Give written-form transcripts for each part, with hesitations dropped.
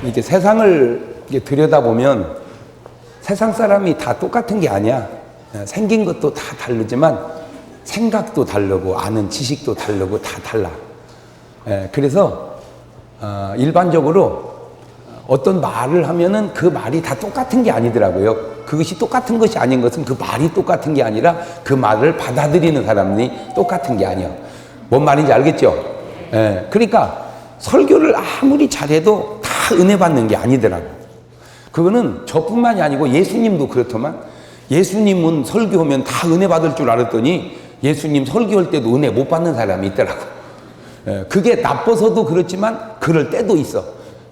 이렇게 세상을 이렇게 들여다보면 세상 사람이 다 똑같은 게 아니야. 생긴 것도 다 다르지만 생각도 다르고 아는 지식도 다르고 다 달라. 그래서 일반적으로 어떤 말을 하면은 그 말이 다 똑같은 게 아니더라고요. 그것이 똑같은 것이 아닌 것은 그 말이 똑같은 게 아니라 그 말을 받아들이는 사람이 똑같은 게 아니야. 뭔 말인지 알겠죠? 그러니까 설교를 아무리 잘해도 다 은혜 받는 게 아니더라고. 그거는 저뿐만이 아니고 예수님도 그렇더만, 예수님은 설교하면 다 은혜 받을 줄 알았더니 예수님 설교할 때도 은혜 못 받는 사람이 있더라고. 그게 나빠서도 그렇지만 그럴 때도 있어.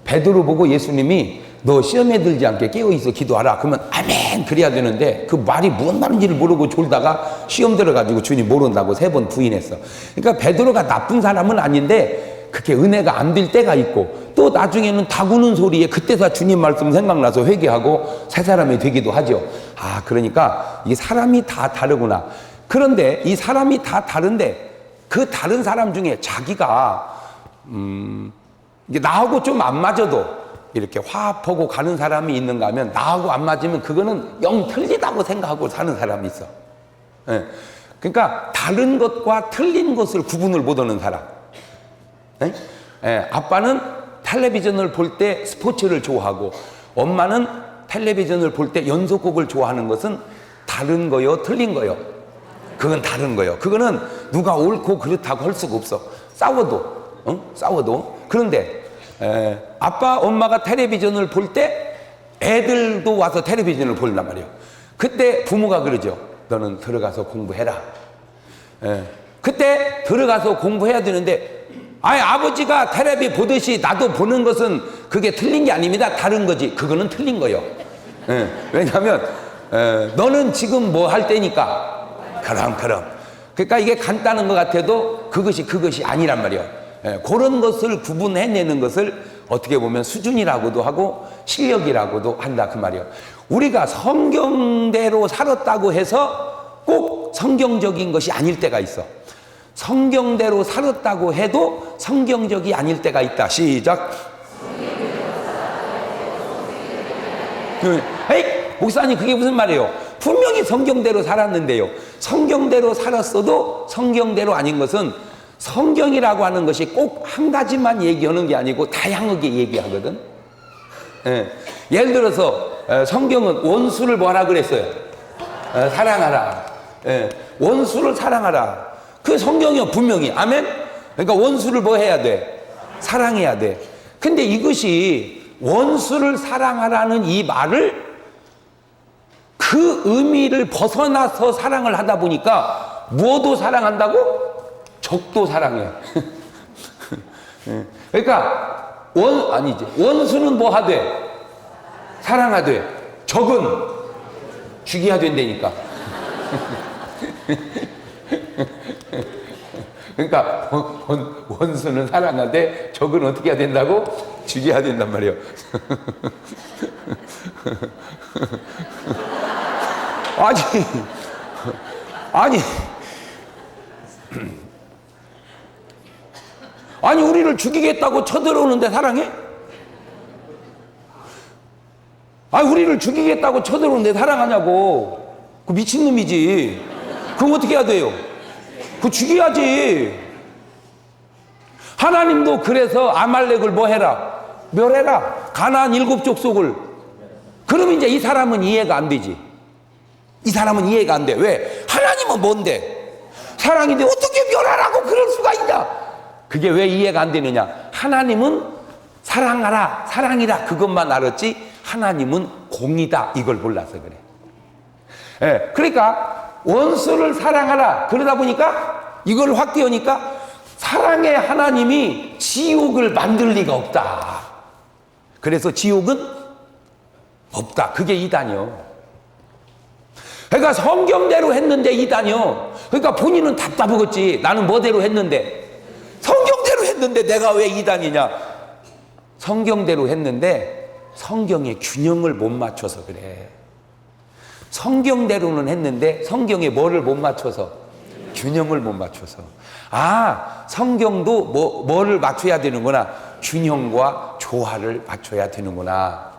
베드로 보고 예수님이 너 시험에 들지 않게 깨어있어 기도하라. 그러면 아멘 그래야 되는데 그 말이 무슨 말인지를 모르고 졸다가 시험 들어가지고 주님 모른다고 3번 부인했어. 그러니까 베드로가 나쁜 사람은 아닌데 그게 은혜가 안 될 때가 있고, 또 나중에는 다구는 소리에 그때서 주님 말씀 생각나서 회개하고 새 사람이 되기도 하죠. 그러니까 이게 사람이 다 다르구나. 그런데 이 사람이 다 다른데 그 다른 사람 중에 자기가 이게 나하고 좀 안 맞아도 이렇게 화합하고 가는 사람이 있는가 하면, 나하고 안 맞으면 그거는 영 틀리다고 생각하고 사는 사람이 있어. 그러니까 다른 것과 틀린 것을 구분을 못하는 사람. 아빠는 텔레비전을 볼 때 스포츠를 좋아하고 엄마는 텔레비전을 볼 때 연속곡을 좋아하는 것은 다른 거요, 틀린 거요? 그건 다른 거요. 그거는 누가 옳고 그렇다고 할 수가 없어. 싸워도. 그런데 아빠, 엄마가 텔레비전을 볼 때 애들도 와서 텔레비전을 본단 말이에요. 그때 부모가 그러죠. 너는 들어가서 공부해라. 그때 들어가서 공부해야 되는데, 아버지가 텔레비 보듯이 나도 보는 것은 그게 틀린 게 아닙니다. 다른 거지. 그거는 틀린 거요. 왜냐하면 너는 지금 뭐 할 때니까. 그럼. 그러니까 이게 간단한 것 같아도 그것이 아니란 말이에요. 그런 것을 구분해내는 것을 어떻게 보면 수준이라고도 하고 실력이라고도 한다 그 말이에요. 우리가 성경대로 살았다고 해서 꼭 성경적인 것이 아닐 때가 있어. 성경대로 살았다고 해도 성경적이 아닐 때가 있다. 시작. 에이, 목사님 그게 무슨 말이에요? 분명히 성경대로 살았는데요. 성경대로 살았어도 성경대로 아닌 것은, 성경이라고 하는 것이 꼭 한 가지만 얘기하는 게 아니고 다양하게 얘기하거든. 예를 들어서 성경은 원수를 뭐하라 그랬어요? 사랑하라. 원수를 사랑하라. 그 성경이요, 분명히. 아멘? 그러니까 원수를 뭐 해야 돼? 사랑해야 돼. 근데 이것이 원수를 사랑하라는 이 말을 그 의미를 벗어나서 사랑을 하다 보니까 무엇도 사랑한다고? 적도 사랑해. 그러니까 원수는 뭐 하되? 사랑하되. 적은 죽여야 된다니까. 그러니까 원수는 사랑하되 적은 어떻게 해야 된다고? 죽여야 된단 말이에요. 아니 우리를 죽이겠다고 쳐들어오는데 사랑해? 우리를 죽이겠다고 쳐들어오는데 사랑하냐고. 그 미친놈이지. 그럼 어떻게 해야 돼요? 그거 죽여야지. 하나님도 그래서 아말렉을 뭐 해라? 멸해라. 가나안 7족속을. 그럼 이제 이 사람은 이해가 안 되지. 이 사람은 이해가 안 돼. 왜? 하나님은 뭔데? 사랑인데 어떻게 멸하라고 그럴 수가 있냐? 그게 왜 이해가 안 되느냐? 하나님은 사랑하라, 사랑이라 그것만 알았지 하나님은 공이다 이걸 몰라서 그래. 그러니까 원수를 사랑하라. 그러다 보니까 이걸 확 띄우니까 사랑의 하나님이 지옥을 만들 리가 없다. 그래서 지옥은 없다. 그게 이단이요. 그러니까 성경대로 했는데 이단이요. 그러니까 본인은 답답하겠지. 나는 뭐대로 했는데, 성경대로 했는데 내가 왜 이단이냐? 성경대로 했는데 성경의 균형을 못 맞춰서 그래. 성경대로는 했는데 성경에 뭐를 못 맞춰서? 균형을 못 맞춰서. 성경도 뭐를 맞춰야 되는구나. 균형과 조화를 맞춰야 되는구나.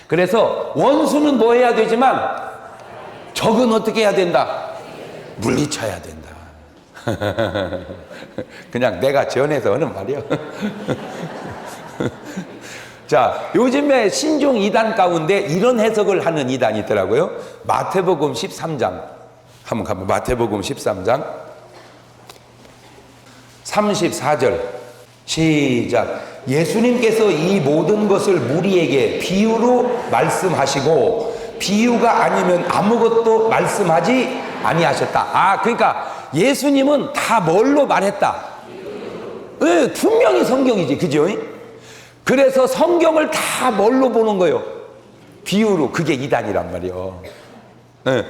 그래서 원수는 뭐 해야 되지만 적은 어떻게 해야 된다? 물리쳐야 된다. 그냥 내가 전해서 하는 말이요. 자, 요즘에 신종 이단 가운데 이런 해석을 하는 이단이 있더라고요. 마태복음 13장 한번 가면 마태복음 13장 34절 시작. 예수님께서 이 모든 것을 무리에게 비유로 말씀하시고 비유가 아니면 아무것도 말씀하지 아니하셨다. 그러니까 예수님은 다 뭘로 말했다? 네, 분명히 성경이지, 그죠? 그래서 성경을 다 뭘로 보는 거예요? 비유로. 그게 이단이란 말이에요. 네.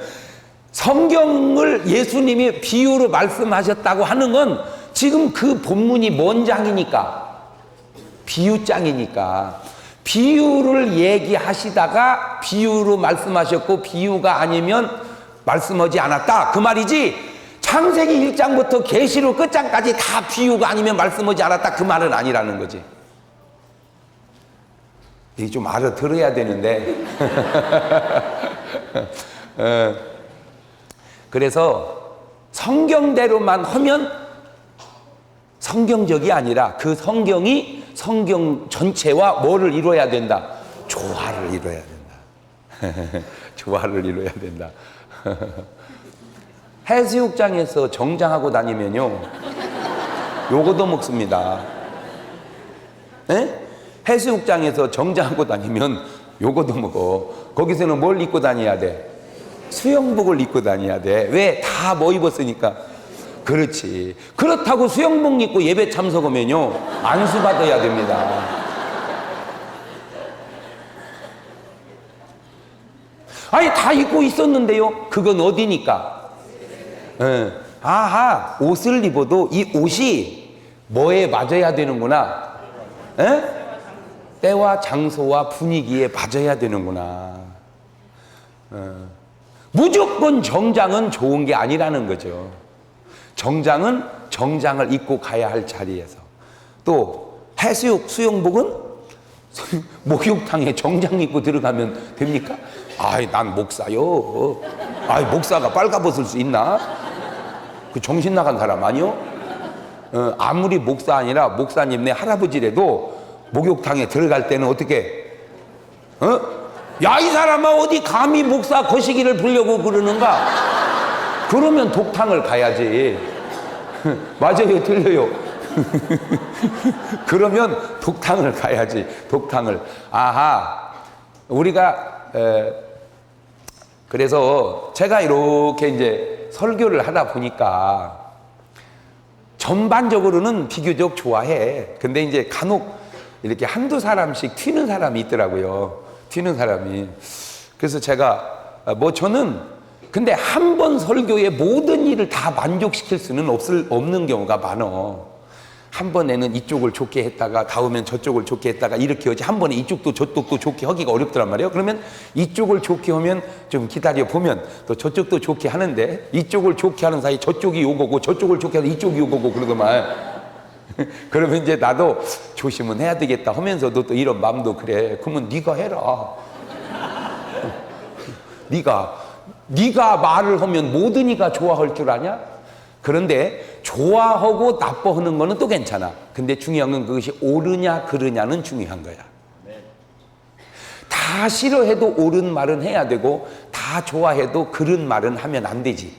성경을 예수님이 비유로 말씀하셨다고 하는 건 지금 그 본문이 뭔 장이니까? 비유장이니까. 비유를 얘기하시다가 비유로 말씀하셨고 비유가 아니면 말씀하지 않았다, 그 말이지. 창세기 1장부터 계시록 끝장까지 다 비유가 아니면 말씀하지 않았다, 그 말은 아니라는 거지. 이게 좀 알아들어야 되는데. 그래서 성경대로만 하면 성경적이 아니라 그 성경이 성경 전체와 뭐를 이루어야 된다? 조화를 이루어야 된다. 조화를 이루어야 된다. 해수욕장에서 정장하고 다니면요, 요거도 먹습니다. 에? 해수욕장에서 정장하고 다니면 요거도 먹어. 거기서는 뭘 입고 다녀야 돼? 수영복을 입고 다녀야 돼. 왜? 다 뭐 입었으니까. 그렇지. 그렇다고 수영복 입고 예배 참석하면요, 안수받아야 됩니다. 아니, 다 입고 있었는데요. 그건 어디니까? 아하, 옷을 입어도 이 옷이 뭐에 맞아야 되는구나. 때와 장소와 분위기에 맞아야 되는구나. 무조건 정장은 좋은 게 아니라는 거죠. 정장은 정장을 입고 가야 할 자리에서. 또 해수욕 수영복은 목욕탕에 정장 입고 들어가면 됩니까? 아이, 난 목사요. 아이, 목사가 빨가벗을 수 있나? 그 정신 나간 사람 아니요? 아무리 목사 아니라 목사님네 할아버지라도 목욕탕에 들어갈 때는 어떻게? 야, 이 사람아, 어디 감히 목사 거시기를 부려고 그러는가? 그러면 독탕을 가야지. 맞아요, 틀려요? 그러면 독탕을 가야지. 독탕을. 아하, 우리가 그래서 제가 이렇게 이제 설교를 하다 보니까 전반적으로는 비교적 좋아해. 근데 이제 간혹 이렇게 한두 사람씩 튀는 사람이 있더라고요. 튀는 사람이. 그래서 제가 저는 근데 한 번 설교에 모든 일을 다 만족시킬 수는 없는 경우가 많어. 한 번에는 이쪽을 좋게 했다가 다음엔 저쪽을 좋게 했다가 이렇게 하지, 한 번에 이쪽도 저쪽도 좋게 하기가 어렵더란 말이에요. 그러면 이쪽을 좋게 하면 좀 기다려 보면 또 저쪽도 좋게 하는데, 이쪽을 좋게 하는 사이 저쪽이 요거고 저쪽을 좋게 하는 이쪽이 요거고 그러더만. 그러면 이제 나도 조심은 해야 되겠다 하면서도 또 이런 마음도 그래. 그러면 네가 해라. 네가 말을 하면 모든 이가 좋아할 줄 아냐? 그런데 좋아하고 나빠하는 거는 또 괜찮아. 근데 중요한 건 그것이 옳으냐 그르냐는 중요한 거야. 다 싫어해도 옳은 말은 해야 되고 다 좋아해도 그른 말은 하면 안 되지.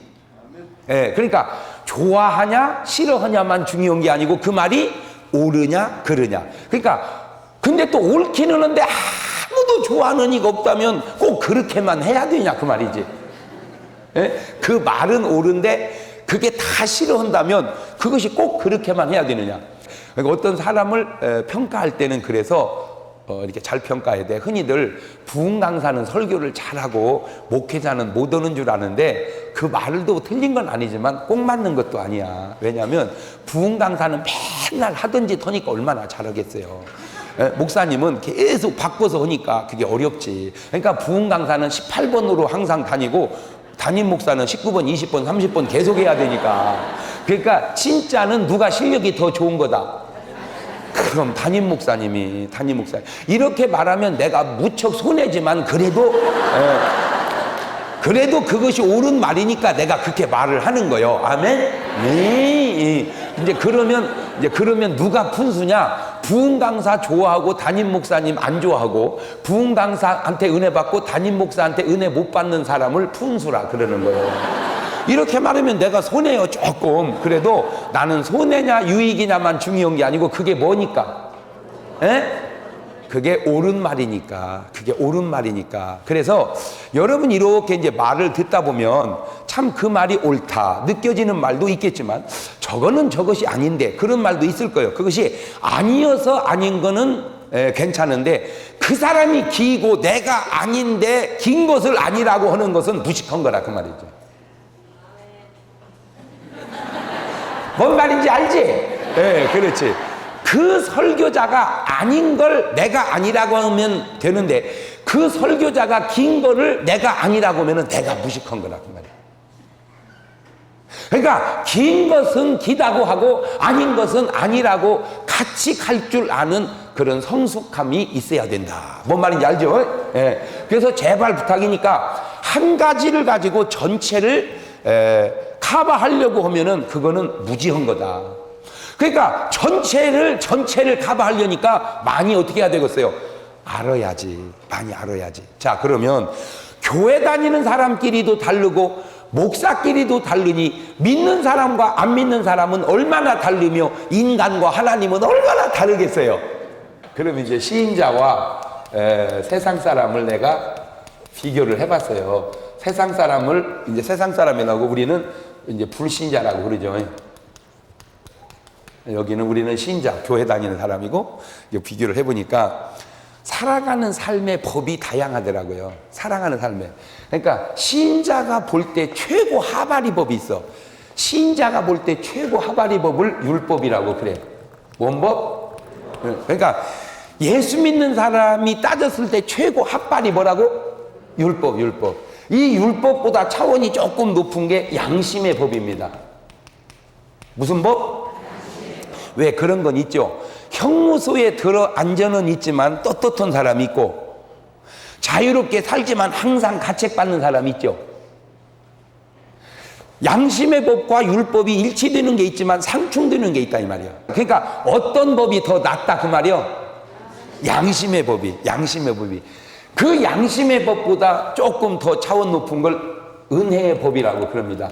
그러니까 좋아하냐 싫어하냐만 중요한 게 아니고 그 말이 옳으냐 그르냐. 그러니까 근데 또 옳기는 하는데 아무도 좋아하는 이가 없다면 꼭 그렇게만 해야 되냐 그 말이지. 그 말은 옳은데 그게 다 싫어한다면 그것이 꼭 그렇게만 해야 되느냐. 그러니까 어떤 사람을 평가할 때는 그래서 이렇게 잘 평가해야 돼. 흔히들 부흥 강사는 설교를 잘하고 목회자는 못 오는 줄 아는데 그 말도 틀린 건 아니지만 꼭 맞는 것도 아니야. 왜냐하면 부흥 강사는 맨날 하던 짓 하니까 얼마나 잘하겠어요. 목사님은 계속 바꿔서 하니까 그게 어렵지. 그러니까 부흥 강사는 18번으로 항상 다니고 담임 목사는 19번, 20번, 30번 계속 해야 되니까. 그러니까 진짜는 누가 실력이 더 좋은 거다? 그럼 담임 목사님 이렇게 말하면 내가 무척 손해지만 그래도 그것이 옳은 말이니까 내가 그렇게 말을 하는 거예요. 아멘. 네. 이제 그러면 누가 푼수냐? 부흥 강사 좋아하고 담임 목사님 안 좋아하고, 부흥 강사한테 은혜 받고 담임 목사한테 은혜 못 받는 사람을 푼수라 그러는 거예요. 이렇게 말하면 내가 손해요, 조금. 그래도 나는 손해냐 유익이냐만 중요한 게 아니고, 그게 뭐니까? 그게 옳은 말이니까. 그래서 여러분 이렇게 이제 말을 듣다 보면 참 그 말이 옳다 느껴지는 말도 있겠지만, 저거는 저것이 아닌데, 그런 말도 있을 거예요. 그것이 아니어서 아닌 거는 괜찮은데, 그 사람이 기고 내가 아닌데 긴 것을 아니라고 하는 것은 무식한 거라, 그 말이죠. 뭔 말인지 알지? 그렇지. 그 설교자가 아닌 걸 내가 아니라고 하면 되는데, 그 설교자가 긴 거를 내가 아니라고 하면 내가 무식한 거라, 그 말이야. 그러니까 긴 것은 기다고 하고 아닌 것은 아니라고 같이 갈 줄 아는 그런 성숙함이 있어야 된다. 뭔 말인지 알죠? 그래서 제발 부탁이니까 한 가지를 가지고 전체를 커버하려고 하면은 그거는 무지한 거다. 그러니까 전체를 커버하려니까 많이 어떻게 해야 되겠어요? 많이 알아야지. 자, 그러면 교회 다니는 사람끼리도 다르고 목사끼리도 다르니, 믿는 사람과 안 믿는 사람은 얼마나 다르며 인간과 하나님은 얼마나 다르겠어요. 그럼 이제 시인자와 세상 사람을 내가 비교를 해봤어요. 세상 사람이라고 우리는 이제 불신자라고 그러죠. 여기는 우리는 신자, 교회 다니는 사람이고, 비교를 해보니까 살아가는 삶의 법이 다양하더라고요. 살아가는 삶에. 그러니까 신자가 볼 때 최고 하바리 법이 있어. 신자가 볼 때 최고 하바리 법을 율법이라고 그래. 뭔 법? 그러니까 예수 믿는 사람이 따졌을 때 최고 핫발이 뭐라고? 율법. 이 율법보다 차원이 조금 높은 게 양심의 법입니다. 무슨 법? 왜 그런 건 있죠. 형무소에 들어 앉아는 있지만 떳떳한 사람이 있고, 자유롭게 살지만 항상 가책받는 사람이 있죠. 양심의 법과 율법이 일치되는 게 있지만 상충되는 게 있다, 이 말이야. 그러니까 어떤 법이 더 낫다, 그 말이요? 양심의 법이. 그 양심의 법보다 조금 더 차원 높은 걸 은혜의 법이라고 그럽니다.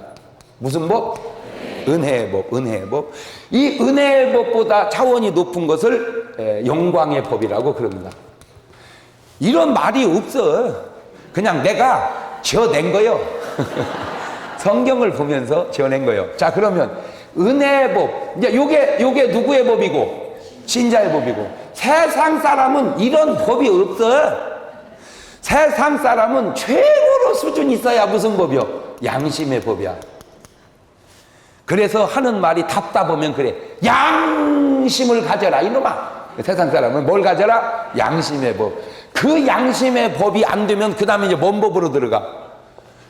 무슨 법? 은혜의 법. 이 은혜의 법보다 차원이 높은 것을 영광의 법이라고 그럽니다. 이런 말이 없어. 그냥 내가 지어낸 거요. 성경을 보면서 지어낸 거예요. 자, 그러면 은혜의 법. 이제 요게 누구의 법이고? 신자의 법이고. 세상 사람은 이런 법이 없어. 세상 사람은 최고로 수준이 있어야 무슨 법이요? 양심의 법이야. 그래서 하는 말이 답답하면 그래. 양심을 가져라, 이놈아. 세상 사람은 뭘 가져라? 양심의 법. 그 양심의 법이 안 되면 그 다음에 이제 뭔 법으로 들어가?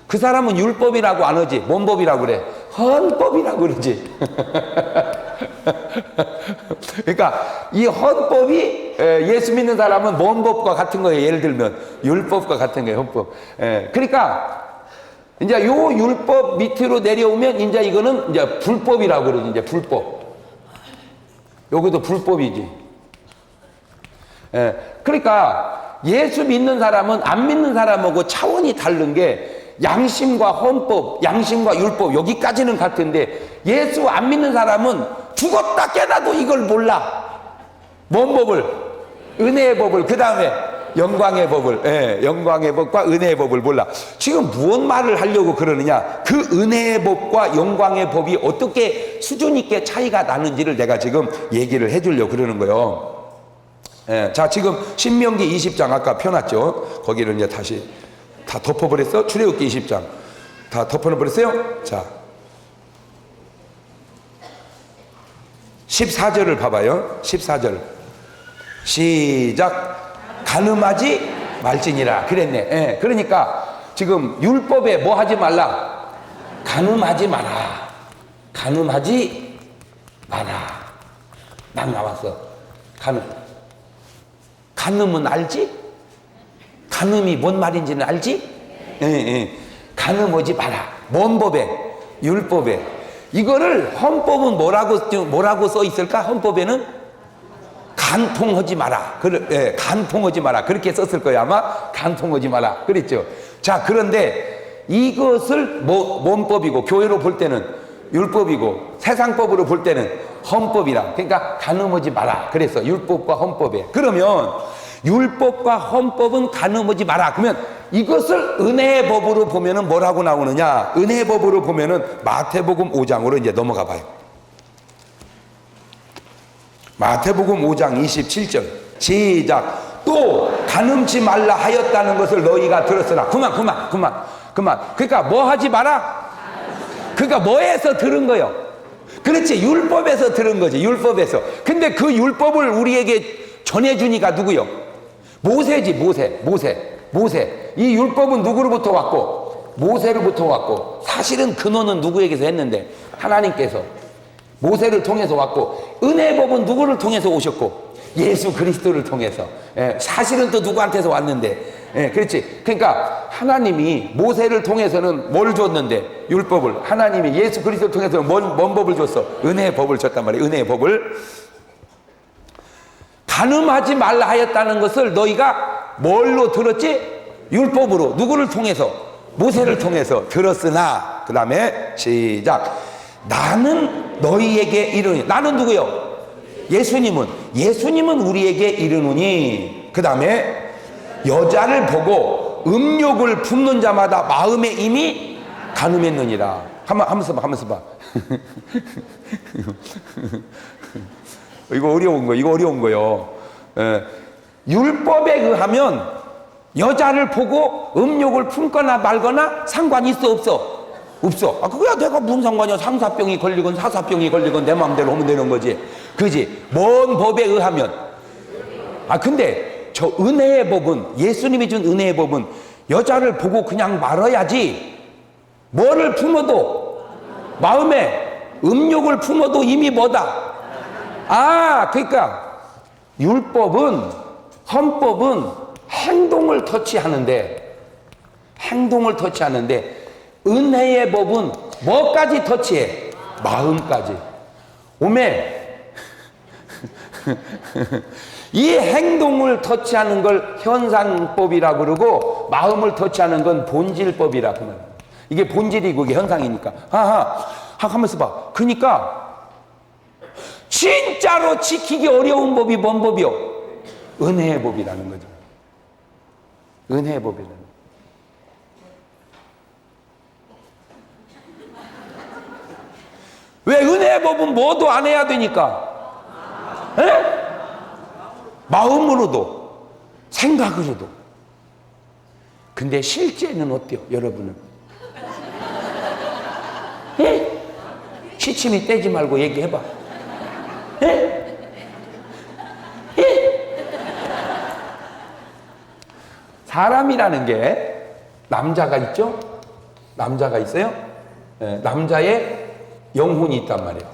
그 사람은 율법이라고 안 하지. 뭔 법이라고 그래? 헌법이라고 그러지. 그러니까 이 헌법이 예수 믿는 사람은 뭔 법과 같은 거예요? 예를 들면 율법과 같은 거예요, 헌법. 그러니까 이제 요 율법 밑으로 내려오면 이제 이거는 이제 불법이라고 그러지. 이제 불법. 여기도 불법이지. 그러니까 예수 믿는 사람은 안 믿는 사람하고 차원이 다른 게, 양심과 헌법, 양심과 율법 여기까지는 같은데, 예수 안 믿는 사람은 죽었다 깨나도 이걸 몰라. 뭔 법을? 은혜의 법을. 그 다음에 영광의 법을. 영광의 법과 은혜의 법을 몰라. 지금 무슨 말을 하려고 그러느냐? 그 은혜의 법과 영광의 법이 어떻게 수준 있게 차이가 나는지를 내가 지금 얘기를 해주려고 그러는 거예요. 자, 지금 신명기 20장 아까 펴놨죠? 거기를 이제 다시 다 덮어버렸어? 출애굽기 20장 다 덮어버렸어요? 자, 14절을 봐봐요. 14절 시작. 간음하지 말지니라 그랬네. 그러니까 지금 율법에 뭐 하지 말라? 간음하지 마라. 간음하지 마라. 막 나왔어. 간음. 간음은 알지? 간음이 뭔 말인지는 알지? 예, 예. 간음하지 마라. 뭔 법에? 율법에. 이거를 헌법은 뭐라고 써 있을까? 헌법에는 간통하지 마라. 간통하지 마라. 그렇게 썼을 거예요. 아마 간통하지 마라. 그랬죠. 자, 그런데 이것을 뭔 법이고, 교회로 볼 때는 율법이고, 세상법으로 볼 때는 헌법이라. 그러니까 간음하지 마라. 그래서 율법과 헌법에. 그러면 율법과 헌법은 간음하지 마라. 그러면 이것을 은혜의 법으로 보면은 뭐라고 나오느냐? 은혜의 법으로 보면은 마태복음 5장으로 이제 넘어가 봐요. 마태복음 5장 27절. 시작. 또 간음치 말라 하였다는 것을 너희가 들었으나. 그만. 그러니까 뭐 하지 마라? 그러니까 뭐에서 들은 거요? 그렇지, 율법에서 들은 거지. 율법에서. 근데 그 율법을 우리에게 전해주니까 누구요? 모세지. 모세. 이 율법은 누구로부터 왔고? 모세로부터 왔고. 사실은 근원은 누구에게서 했는데? 하나님께서. 모세를 통해서 왔고, 은혜의 법은 누구를 통해서 오셨고? 예수 그리스도를 통해서. 예, 사실은 또 누구한테서 왔는데? 예, 그렇지. 그러니까 하나님이 모세를 통해서는 뭘 줬는데? 율법을. 하나님이 예수 그리스도를 통해서는 뭔 법을 줬어? 은혜의 법을 줬단 말이에요. 은혜의 법을. 간음하지 말라 하였다는 것을 너희가 뭘로 들었지? 율법으로. 누구를 통해서? 모세를 통해서 들었으나. 그 다음에 시작. 나는 너희에게 이르노니. 나는 누구요? 예수님은 우리에게 이르노니. 그 다음에 여자를 보고 음욕을 품는 자마다 마음에 이미 간음했느니라. 한번 써봐. 이거 어려운 거요. 예. 율법에 의하면 여자를 보고 음욕을 품거나 말거나 상관이 있어, 없어? 없어. 그거야 내가 무슨 상관이야. 상사병이 걸리건 사사병이 걸리건 내 마음대로 하면 되는 거지. 그지? 뭔 법에 의하면. 근데 저 은혜의 법은, 예수님이 준 은혜의 법은 여자를 보고 그냥 말아야지. 뭐를 품어도, 마음에 음욕을 품어도 이미 뭐다? 그러니까 율법은, 헌법은 행동을 터치하는데 은혜의 법은 뭐까지 터치해? 마음까지. 오메 이 행동을 터치하는 걸 현상법이라고 그러고, 마음을 터치하는 건 본질법이라고 말해요. 이게 본질이고 이게 현상이니까. 하면서 봐. 그러니까 진짜로 지키기 어려운 법이 뭔 법이요? 은혜의 법이라는 거죠. 은혜의 법이라는 거죠. 왜? 은혜의 법은 뭐도 안 해야 되니까. 마음으로도 생각으로도. 근데 실제는 어때요, 여러분은? 시침이 떼지 말고 얘기해봐. 사람이라는 게 남자가 있죠? 남자가 있어요? 남자의 영혼이 있단 말이에요.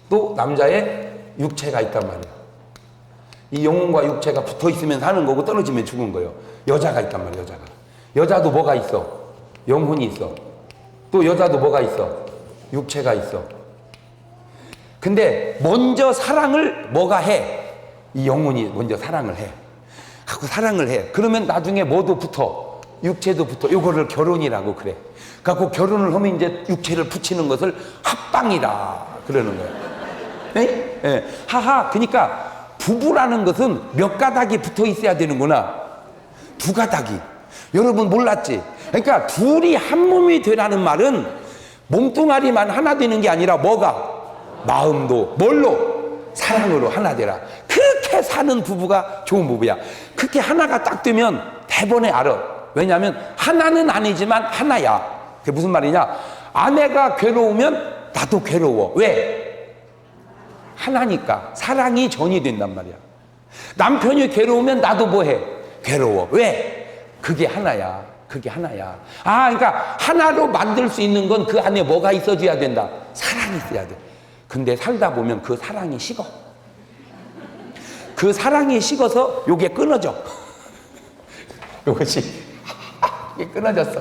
또 남자의 육체가 있단 말이에요. 이 영혼과 육체가 붙어 있으면 사는 거고 떨어지면 죽은 거예요. 여자가 있단 말이에요. 여자도 뭐가 있어? 영혼이 있어. 또 여자도 뭐가 있어? 육체가 있어. 근데 먼저 사랑을 뭐가 해? 이 영혼이 먼저 사랑을 해. 하고 사랑을 해. 그러면 나중에 뭐도 붙어? 육체도 붙어. 이거를 결혼이라고 그래. 갖고 결혼을 하면 이제 육체를 붙이는 것을 합방이라 그러는 거예요. 네? 그러니까 부부라는 것은 몇 가닥이 붙어 있어야 되는구나. 두 가닥이. 여러분 몰랐지? 그러니까 둘이 한 몸이 되라는 말은 몸뚱아리만 하나 되는 게 아니라 뭐가? 마음도 뭘로? 사랑으로 하나 되라. 그렇게 사는 부부가 좋은 부부야. 그렇게 하나가 딱 되면 대번에 알아. 왜냐하면 하나는 아니지만 하나야. 그게 무슨 말이냐? 아내가 괴로우면 나도 괴로워. 왜? 하나니까. 사랑이 전이 된단 말이야. 남편이 괴로우면 나도 뭐해? 괴로워. 왜? 그게 하나야. 그러니까 하나로 만들 수 있는 건 그 안에 뭐가 있어줘야 된다? 사랑이 있어야 돼. 근데 살다 보면 그 사랑이 식어. 그 사랑이 식어서 요게 끊어져. 요것이 이게 끊어졌어.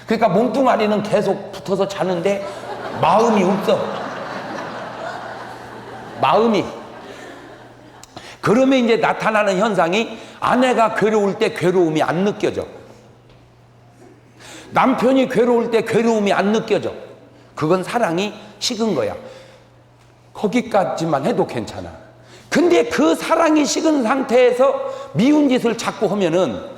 그러니까 몸뚱아리는 계속 붙어서 자는데 마음이 없어. 마음이. 그러면 이제 나타나는 현상이 아내가 괴로울 때 괴로움이 안 느껴져. 남편이 괴로울 때 괴로움이 안 느껴져. 그건 사랑이 식은 거야. 거기까지만 해도 괜찮아. 근데 그 사랑이 식은 상태에서 미운 짓을 자꾸 하면은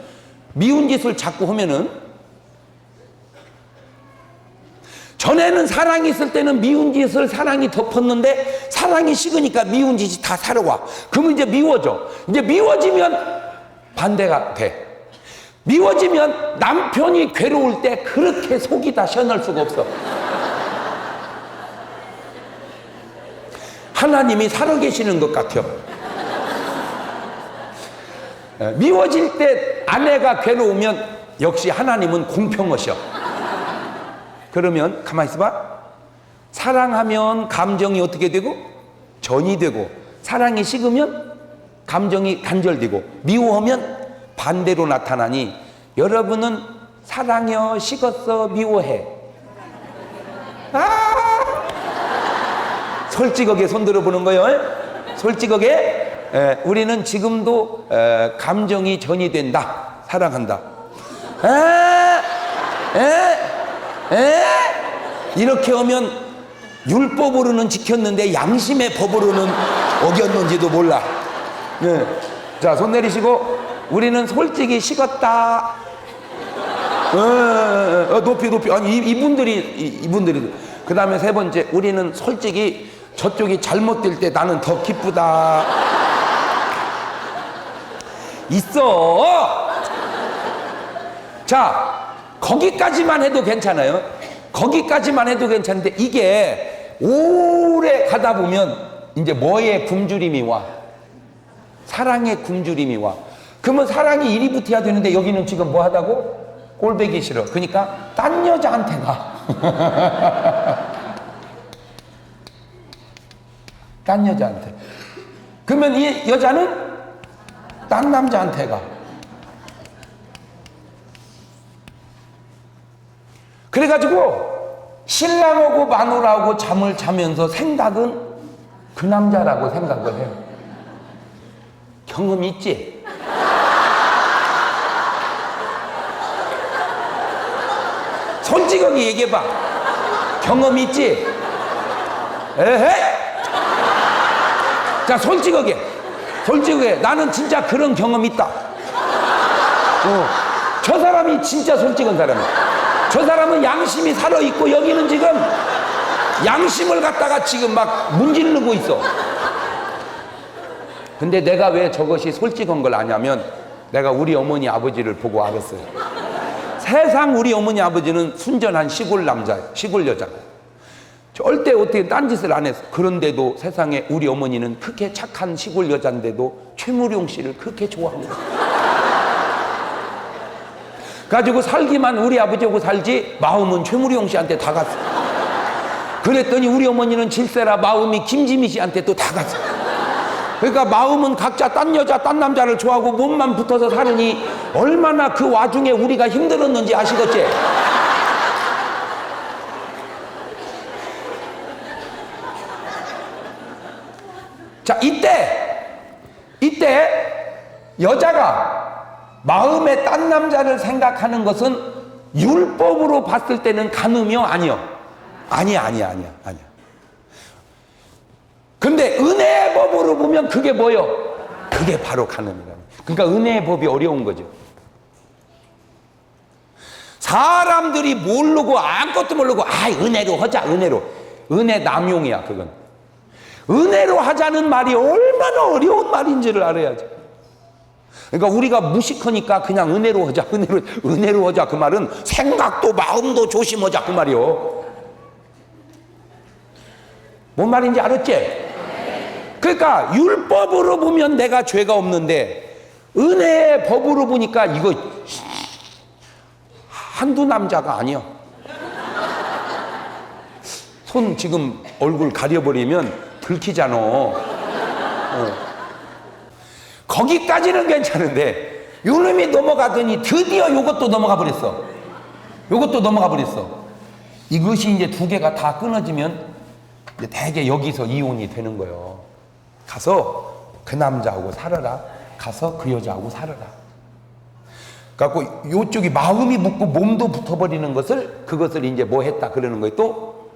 전에는 사랑이 있을 때는 미운 짓을 사랑이 덮었는데 사랑이 식으니까 미운 짓이 다 살아와. 그러면 이제 미워져. 이제 미워지면 반대가 돼. 미워지면 남편이 괴로울 때 그렇게 속이 다 시원할 수가 없어. 하나님이 살아계시는 것 같아요. 미워질 때 아내가 괴로우면 역시 하나님은 공평하셔. 그러면 가만히 있어봐. 사랑하면 감정이 어떻게 되고? 전이 되고, 사랑이 식으면 감정이 단절되고, 미워하면 반대로 나타나니 여러분은 사랑여 식었어 미워해? 솔직하게 손 들어보는 거예요. 솔직하게. 우리는 지금도 감정이 전이 된다. 사랑한다. 이렇게 하면 율법으로는 지켰는데 양심의 법으로는 어겼는지도 몰라. 네. 자, 손 내리시고. 우리는 솔직히 식었다. 높이. 아니, 이분들이. 그 다음에 세 번째, 우리는 솔직히 저쪽이 잘못될 때 나는 더 기쁘다. 있어. 자, 거기까지만 해도 괜찮아요. 거기까지만 해도 괜찮은데 이게 오래 가다 보면 이제 뭐에 굶주림이 와? 사랑의 굶주림이 와. 그러면 사랑이 이리 붙어야 되는데 여기는 지금 뭐 하다고? 꼴배기 싫어. 그러니까 딴 여자한테 가. 딴 여자한테. 그러면 이 여자는 딴 남자한테 가. 그래가지고 신랑하고 마누라하고 잠을 자면서 생각은 그 남자라고 생각을 해요. 경험 있지? 솔직하게 얘기해봐. 경험 있지? 에헤? 자, 솔직하게 나는 진짜 그런 경험 있다. 저 사람이 진짜 솔직한 사람이야. 저 사람은 양심이 살아있고 여기는 지금 양심을 갖다가 지금 막 문지르고 있어. 근데 내가 왜 저것이 솔직한 걸 아냐면 내가 우리 어머니 아버지를 보고 알았어요. 세상 우리 어머니 아버지는 순전한 시골 남자예요. 시골 여자고 절대 어떻게 딴짓을 안 했어. 그런데도 세상에 우리 어머니는 그렇게 착한 시골 여잔데도 최무룡 씨를 그렇게 좋아합니다. 가지고 살기만 우리 아버지하고 살지 마음은 최무룡 씨한테 다 갔어. 그랬더니 우리 어머니는 질세라 마음이 김지미 씨한테 또 다 갔어. 그러니까 마음은 각자 딴 여자 딴 남자를 좋아하고 몸만 붙어서 사느니 얼마나 그 와중에 우리가 힘들었는지 아시겠지? 자, 이때 여자가 마음에 딴 남자를 생각하는 것은 율법으로 봤을 때는 간음이요? 아니요? 아니야. 근데 은혜의 법으로 보면 그게 뭐요? 그게 바로 간음이라는. 그러니까 은혜의 법이 어려운 거죠. 사람들이 모르고 아무것도 모르고 은혜로 하자. 은혜 남용이야. 그건 은혜로 하자는 말이 얼마나 어려운 말인지를 알아야지. 그러니까 우리가 무식하니까 그냥 은혜로 하자. 은혜로 하자. 그 말은 생각도 마음도 조심하자. 그 말이요. 뭔 말인지 알았지? 그러니까 율법으로 보면 내가 죄가 없는데 은혜의 법으로 보니까 이거 한두 남자가 아니야. 손 지금 얼굴 가려버리면 들키잖아. 거기까지는 괜찮은데 요놈이 넘어가더니 드디어 요것도 넘어가 버렸어. 요것도 넘어가 버렸어. 이것이 이제 두 개가 다 끊어지면 이제 대개 여기서 이혼이 되는 거예요. 가서 그 남자하고 살아라. 가서 그 여자하고 살아라. 그래갖고 요쪽이 마음이 붙고 몸도 붙어버리는 그것을 이제 뭐 했다 그러는 거예요. 또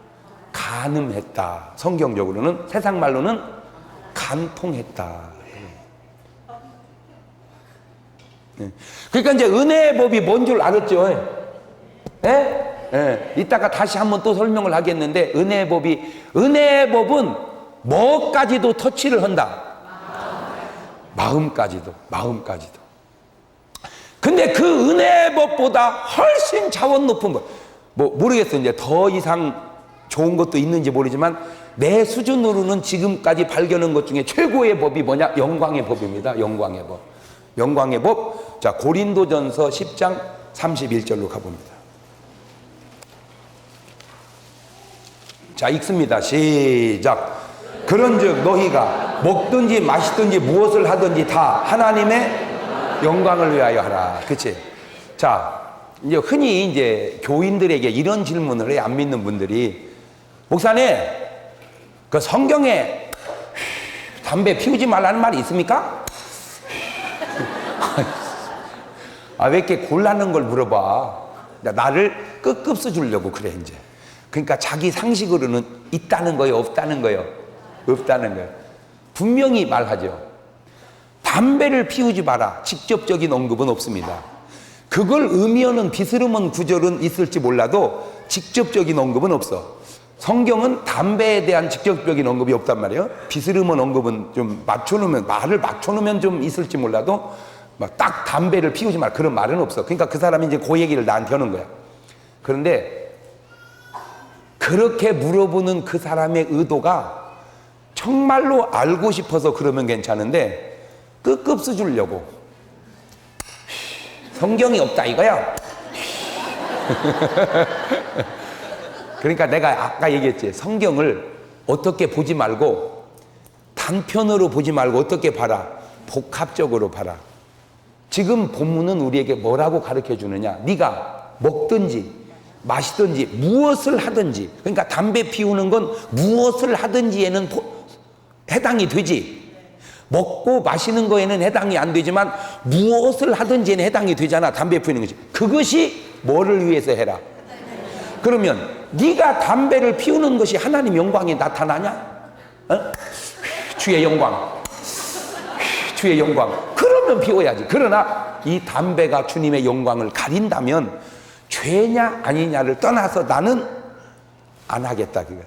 간음했다. 성경적으로는, 세상 말로는 간통했다. 그러니까 이제 은혜의 법이 뭔 줄 알았죠? 이따가 다시 한번 또 설명을 하겠는데, 은혜의 법은 뭐까지도 터치를 한다. 마음까지도. 근데 그 은혜의 법보다 훨씬 차원 높은 것, 뭐 모르겠어요. 이제 더 이상 좋은 것도 있는지 모르지만 내 수준으로는 지금까지 발견한 것 중에 최고의 법이 뭐냐? 영광의 법입니다. 영광의 법. 영광의 법. 자, 고린도전서 10장 31절로 가봅니다. 자, 읽습니다. 시작. 그런즉 너희가 먹든지 마시든지 무엇을 하든지 다 하나님의 영광을 위하여 하라. 그치? 자, 이제 흔히 이제 교인들에게 이런 질문을 해. 안 믿는 분들이, 목사님, 그 성경에 담배 피우지 말라는 말이 있습니까? 왜 이렇게 곤란한 걸 물어봐? 나를 끄급수 주려고 그래, 이제. 그러니까 자기 상식으로는 있다는 거예요, 없다는 거예요? 없다는 거예요. 분명히 말하죠. 담배를 피우지 마라. 직접적인 언급은 없습니다. 그걸 의미하는 비스름한 구절은 있을지 몰라도 직접적인 언급은 없어. 성경은 담배에 대한 직접적인 언급이 없단 말이에요. 비스름한 언급은 좀 말을 맞춰놓으면 좀 있을지 몰라도 막 딱 담배를 피우지 마라 그런 말은 없어. 그러니까 그 사람이 이제 그 얘기를 나한테 하는 거야. 그런데 그렇게 물어보는 그 사람의 의도가 정말로 알고 싶어서 그러면 괜찮은데, 끄급수 주려고 성경이 없다 이거야. 그러니까 내가 아까 얘기했지. 성경을 어떻게 보지 말고, 단편으로 보지 말고 어떻게 봐라? 복합적으로 봐라. 지금 본문은 우리에게 뭐라고 가르쳐 주느냐? 네가 먹든지 마시든지 무엇을 하든지, 그러니까 담배 피우는 건 무엇을 하든지에는 해당이 되지. 먹고 마시는 거에는 해당이 안 되지만 무엇을 하든지에는 해당이 되잖아. 담배 피우는 것이. 그것이 뭐를 위해서 해라? 그러면 네가 담배를 피우는 것이 하나님 영광이 나타나냐? 주의 영광, 주의 영광. 그러면 피워야지. 그러나 이 담배가 주님의 영광을 가린다면 죄냐 아니냐를 떠나서 나는 안 하겠다 그거야.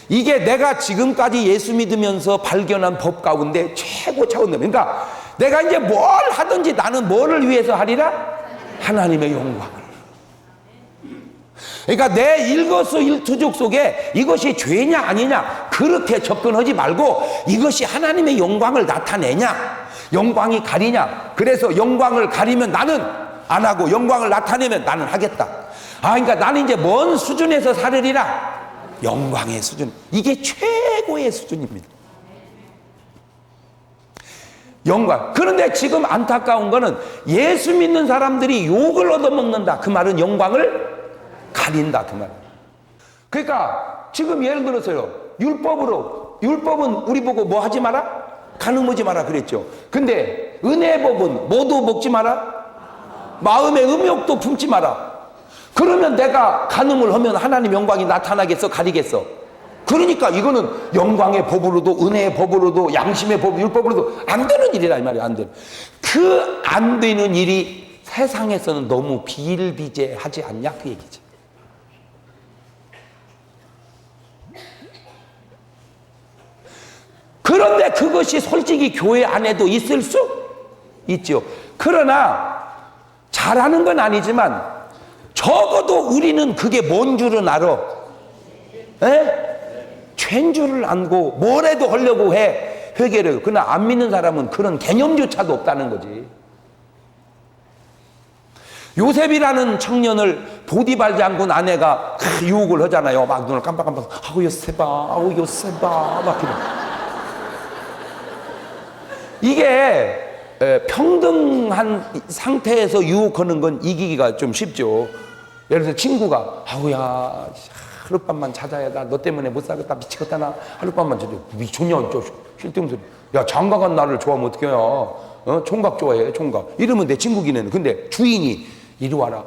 이게 내가 지금까지 예수 믿으면서 발견한 법 가운데 최고 차원. 그러니까 내가 이제 뭘 하든지 나는 뭐를 위해서 하리라? 하나님의 영광을. 그러니까 내 일거수일투족 속에 이것이 죄냐 아니냐 그렇게 접근하지 말고, 이것이 하나님의 영광을 나타내냐, 영광이 가리냐. 그래서 영광을 가리면 나는 안 하고 영광을 나타내면 나는 하겠다. 그러니까 나는 이제 뭔 수준에서 살으리라? 영광의 수준. 이게 최고의 수준입니다. 영광. 그런데 지금 안타까운 거는 예수 믿는 사람들이 욕을 얻어먹는다. 그 말은 영광을 가린다 그 말. 그러니까 지금 예를 들어서요, 율법은 우리 보고 뭐 하지 마라? 간음하지 마라 그랬죠. 근데 은혜의 법은 뭐도 먹지 마라? 마음의 음욕도 품지 마라. 그러면 내가 간음을 하면 하나님 영광이 나타나겠어? 가리겠어? 그러니까 이거는 영광의 법으로도 은혜의 법으로도 양심의 법, 율법으로도 안 되는 일이라 이 말이야. 안 되는. 그 안 되는 일이 세상에서는 너무 비일비재하지 않냐 그 얘기지. 그런데 그것이 솔직히 교회 안에도 있을 수 있죠. 그러나 잘하는 건 아니지만 적어도 우리는 그게 뭔 줄은 알아. 죄인 줄을 알고 뭐래도 하려고 해. 회개를. 그러나 안 믿는 사람은 그런 개념조차도 없다는 거지. 요셉이라는 청년을 보디발 장군 아내가 유혹을 하잖아요. 막 눈을 깜빡깜빡. 아우 요셉아, 아우 요셉아, 막 이래. 이게 평등한 상태에서 유혹하는 건 이기기가 좀 쉽죠. 예를 들어 친구가 아우야 하룻밤만 자자야 나 너 때문에 못 살겠다 미치겠다 나 하룻밤만 자자 미쳤냐 저 실등소리 야 장가간 나를 좋아하면 어떡해요. 총각 좋아해 총각 이러면 내 친구기는. 근데 주인이 이리 와라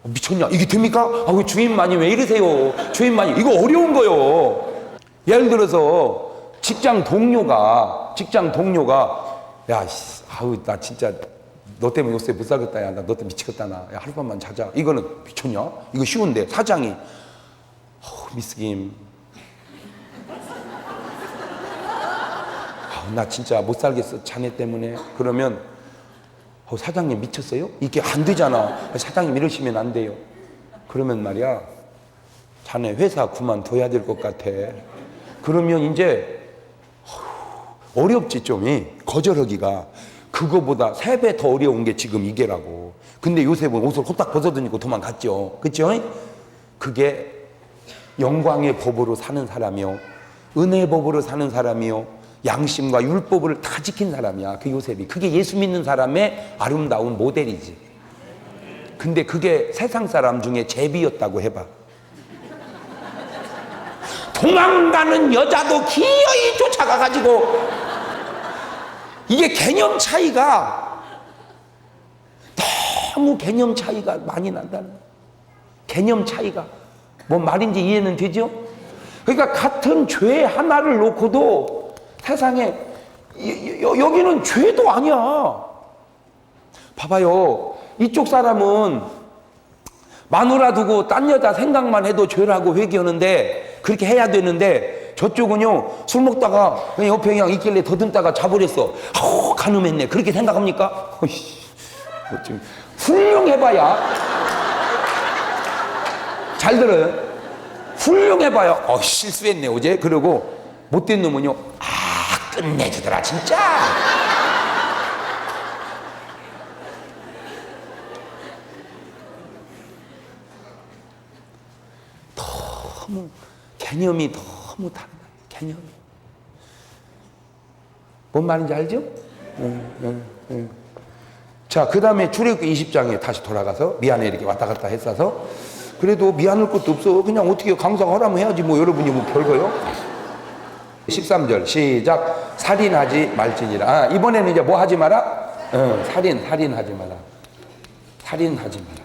미쳤냐 이게 됩니까? 왜 주인만이 왜 이러세요. 주인만이 이거 어려운 거요. 예를 들어서 직장 동료가 야 아우 나 진짜 너 때문에 요새 못 살겠다 야 나 너 때문에 미치겠다 나 야 하룻밤만 자자 이거는 미쳤냐 이거 쉬운데 사장이 미스 김 나 진짜 못 살겠어 자네 때문에. 그러면 사장님 미쳤어요? 이게 안 되잖아. 사장님 이러시면 안 돼요. 그러면 말이야 자네 회사 그만둬야 될 것 같아. 그러면 이제 어렵지 좀 거절하기가. 그거보다 3배 더 어려운 게 지금 이게라고. 근데 요셉은 옷을 호딱 벗어던지고 도망갔죠. 그렇죠? 그게 영광의 법으로 사는 사람이요 은혜의 법으로 사는 사람이요 양심과 율법을 다 지킨 사람이야 그 요셉이. 그게 예수 믿는 사람의 아름다운 모델이지. 근데 그게 세상 사람 중에 제비였다고 해봐. 도망가는 여자도 기어이 쫓아가가지고 이게 개념 차이가 너무 개념 차이가 많이 난다는 거야. 개념 차이가 뭔 말인지 이해는 되죠? 그러니까 같은 죄 하나를 놓고도 세상에 여기는 죄도 아니야. 봐봐요. 이쪽 사람은 마누라 두고 딴 여자 생각만 해도 죄라고 회개하는데 그렇게 해야 되는데 저쪽은요 술 먹다가 그냥 옆에 그냥 있길래 더듬다가 자버렸어. 가늠했네. 그렇게 생각합니까? 훌륭해봐야 잘 들어요. 훌륭해봐야 실수했네 어제. 그러고 못된 놈은요 끝내주더라 진짜. 너무 개념이 너무 다르다. 개념이 뭔 말인지 알죠? 자, 그 다음에 출애굽기 20장에 다시 돌아가서 미안해 이렇게 왔다 갔다 했어서 그래도 미안할 것도 없어. 그냥 어떻게 강사가 하라면 해야지 뭐 여러분이 뭐 별거요. 13절 시작. 살인하지 말지니라. 이번에는 이제 뭐 하지 마라? 살인하지 마라. 살인하지 마라.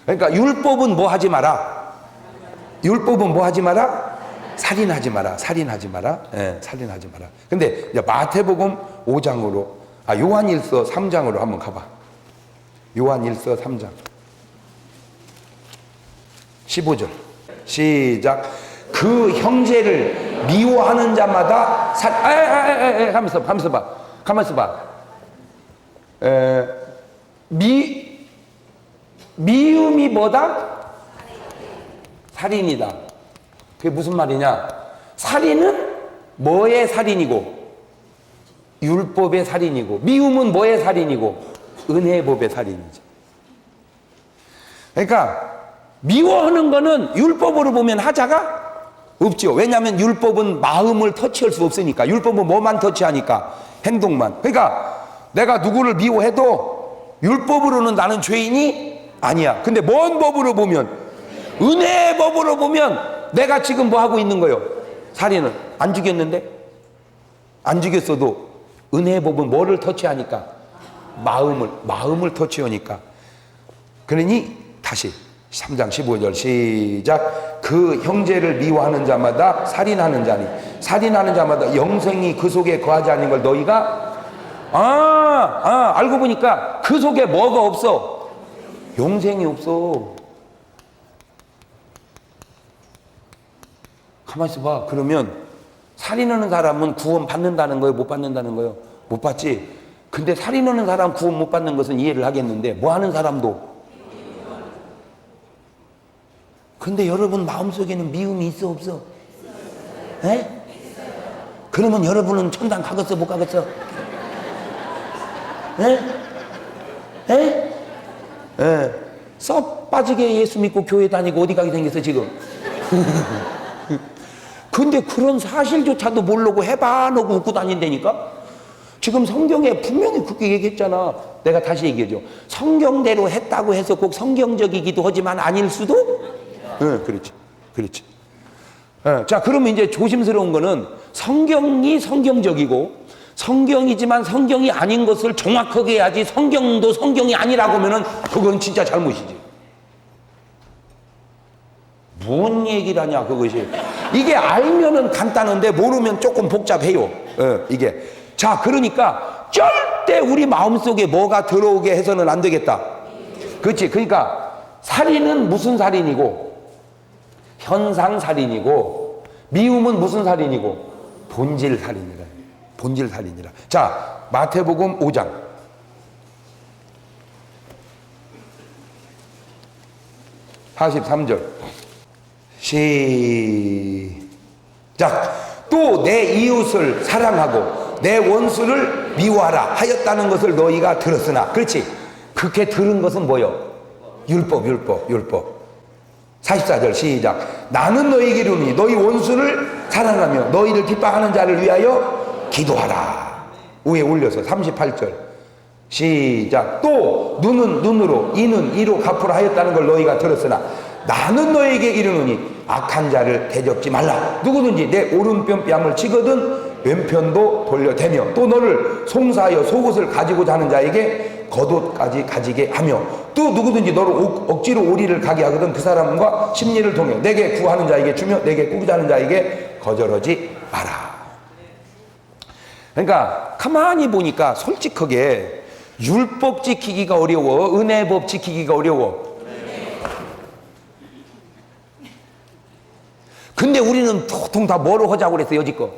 그러니까 율법은 뭐 하지 마라? 율법은 뭐 하지 마라? 살인하지 마라. 살인하지 마라. 살인하지 마라. 근데 이제 마태복음 5장으로 요한일서 3장으로 한번 가봐. 요한일서 3장 15절 시작. 그 형제를 미워하는 자마다 가만있어 봐. 미움이 뭐다? 살인이다. 그게 무슨 말이냐? 살인은 뭐의 살인이고 율법의 살인이고 미움은 뭐의 살인이고 은혜의 법의 살인이지. 그러니까 미워하는 거는 율법으로 보면 하자가 없죠. 왜냐하면 율법은 마음을 터치할 수 없으니까. 율법은 뭐만 터치하니까? 행동만. 그러니까 내가 누구를 미워해도 율법으로는 나는 죄인이 아니야. 근데 뭔 법으로 보면? 은혜의 법으로 보면 내가 지금 뭐 하고 있는 거예요? 살인을 안 죽였는데? 안 죽였어도 은혜의 법은 뭐를 터치하니까? 마음을 터치하니까. 그러니 다시 3장 15절 시작. 그 형제를 미워하는 자마다 살인하는 자니 살인하는 자마다 영생이 그 속에 거하지 않는 걸 너희가 알고 보니까 그 속에 뭐가 없어? 영생이 없어. 가만히 있어봐. 그러면 살인하는 사람은 구원 받는다는 거예요? 못 받는다는 거예요? 못 받지. 근데 살인하는 사람 구원 못 받는 것은 이해를 하겠는데 뭐 하는 사람도. 근데 여러분 마음속에는 미움이 있어 없어? 에? 그러면 여러분은 천당 가겠어 못 가겠어? 썩 빠지게 예수 믿고 교회 다니고 어디 가게 생겼어 지금? 근데 그런 사실조차도 모르고 해봐 놓고 웃고 다닌다니까? 지금 성경에 분명히 그렇게 얘기했잖아. 내가 다시 얘기해줘. 성경대로 했다고 해서 꼭 성경적이기도 하지만 아닐 수도? 응, 그렇지. 그렇지. 자, 그러면 이제 조심스러운 거는 성경이 성경적이고 성경이지만 성경이 아닌 것을 정확하게 해야지 성경도 성경이 아니라고 하면은 그건 진짜 잘못이지. 뭔 얘기를 하냐, 그것이. 이게 알면은 간단한데 모르면 조금 복잡해요. 이게. 자, 그러니까 절대 우리 마음속에 뭐가 들어오게 해서는 안 되겠다. 그렇지. 그러니까 살인은 무슨 살인이고 현상 살인이고 미움은 무슨 살인이고 본질 살인이라. 본질 살인이라. 자, 마태복음 5장 43절 시작. 또 내 이웃을 사랑하고 내 원수를 미워하라 하였다는 것을 너희가 들었으나. 그렇지. 그렇게 들은 것은 뭐요? 율법. 44절 시작. 나는 너희에게 이르노니 너희 원수를 사랑하며 너희를 핍박하는 자를 위하여 기도하라. 위에 올려서 38절 시작. 또 눈은 눈으로 이는 이로 갚으라 하였다는 걸 너희가 들었으나 나는 너희에게 이르노니 악한 자를 대접지 말라. 누구든지 내 오른편 뺨을 치거든 왼편도 돌려대며 또 너를 송사하여 속옷을 가지고자 하는 자에게 겉옷까지 가지게 하며 또 누구든지 너를 억지로 오리를 가게 하거든 그 사람과 심리를 통해 내게 구하는 자에게 주며 내게 꾸기자 하는 자에게 거절하지 마라. 그러니까 가만히 보니까 솔직하게 율법 지키기가 어려워, 은혜법 지키기가 어려워. 근데 우리는 보통 다 뭐로 하자고 그랬어, 여지껏?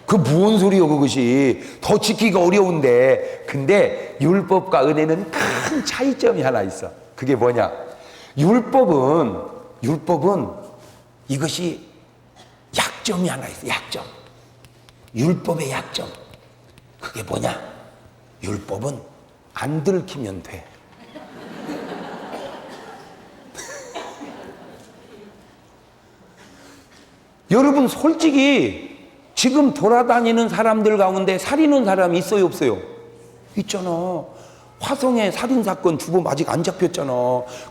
그 무슨 소리요, 그것이. 더 지키기가 어려운데. 근데 율법과 은혜는 큰 차이점이 하나 있어. 그게 뭐냐? 율법은 이것이 약점이 하나 있어, 약점. 율법의 약점. 그게 뭐냐? 율법은 안 들키면 돼. 여러분, 솔직히 지금 돌아다니는 사람들 가운데 살인한 사람이 있어요, 없어요? 있잖아. 화성에 살인사건 주범 아직 안 잡혔잖아.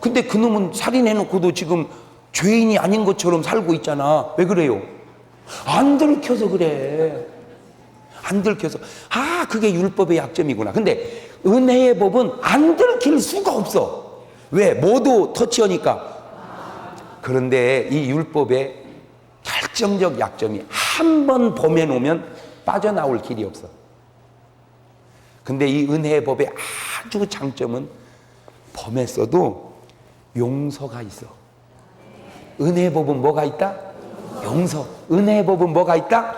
근데 그놈은 살인해놓고도 지금 죄인이 아닌 것처럼 살고 있잖아. 왜 그래요? 안 들켜서 그래. 안 들켜서. 아, 그게 율법의 약점이구나. 근데 은혜의 법은 안 들킬 수가 없어. 왜? 모두 터치하니까. 그런데 이 율법의 결정적 약점이 한 번 범해 놓으면 빠져나올 길이 없어. 근데 이 은혜의 법의 아주 장점은 범했어도 용서가 있어. 은혜의 법은 뭐가 있다? 용서. 은혜의 법은 뭐가 있다?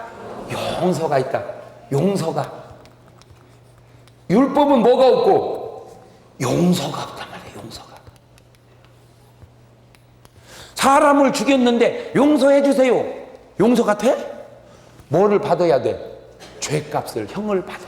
용서가 있다. 용서가. 율법은 뭐가 없고? 용서가 없단 말이야, 용서가. 사람을 죽였는데 용서해 주세요. 용서가 돼? 뭐를 받아야 돼? 죄값을, 형을 받아야 돼.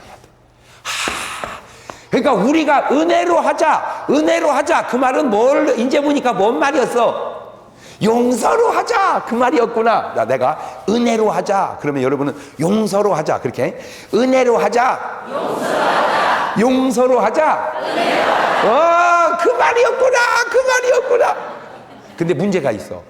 그러니까 우리가 은혜로 하자, 은혜로 하자. 그 말은 뭘, 이제 보니까 뭔 말이었어? 용서로 하자. 그 말이었구나. 야, 내가 은혜로 하자. 그러면 여러분은 용서로 하자. 그렇게. 은혜로 하자. 용서로 하자. 용서로 하자. 은혜로 하자. 그 말이었구나. 그 말이었구나. 근데 문제가 있어.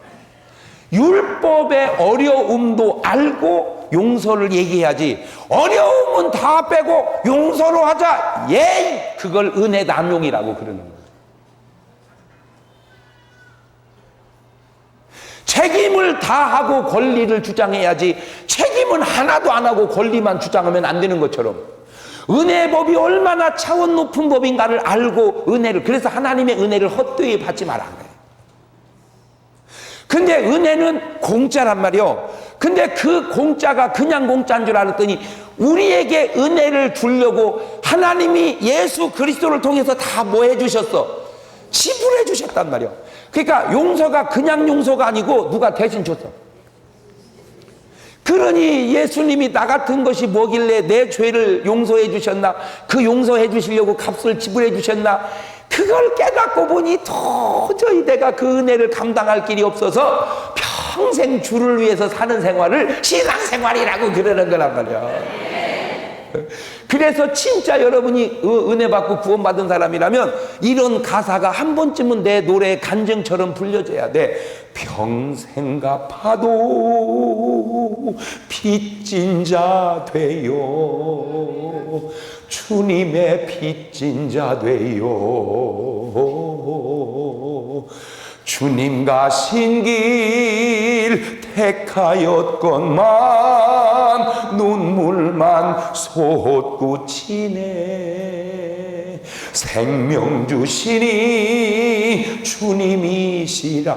율법의 어려움도 알고 용서를 얘기해야지. 어려움은 다 빼고 용서로 하자. 예, 그걸 은혜 남용이라고 그러는 거예요. 책임을 다하고 권리를 주장해야지. 책임은 하나도 안 하고 권리만 주장하면 안 되는 것처럼 은혜의 법이 얼마나 차원 높은 법인가를 알고 은혜를, 그래서 하나님의 은혜를 헛되이 받지 말라. 근데 은혜는 공짜란 말이요. 근데 그 공짜가 그냥 공짜인 줄 알았더니 우리에게 은혜를 주려고 하나님이 예수 그리스도를 통해서 다 뭐 해주셨어? 지불해 주셨단 말이요. 그러니까 용서가 그냥 용서가 아니고 누가 대신 줬어. 그러니 예수님이 나 같은 것이 뭐길래 내 죄를 용서해 주셨나? 그 용서해 주시려고 값을 지불해 주셨나? 그걸 깨닫고 보니 도저히 내가 그 은혜를 감당할 길이 없어서 평생 주를 위해서 사는 생활을 신앙생활이라고 그러는 거란 말이야. 그래서 진짜 여러분이 은혜 받고 구원받은 사람이라면 이런 가사가 한 번쯤은 내 노래의 간증처럼 불려져야 돼. 평생 갚아도 빚진 자 되요, 주님의 빚진 자 되요. 주님 가신 길 택하였건만 눈물만 솟구치네. 생명 주시니 주님이시라,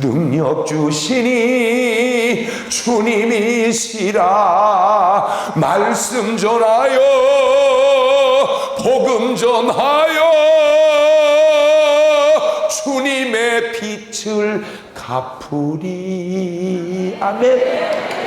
능력 주시니 주님이시라. 말씀 전하여 복음 전하여 주님의 빛을 갚으리. 아멘.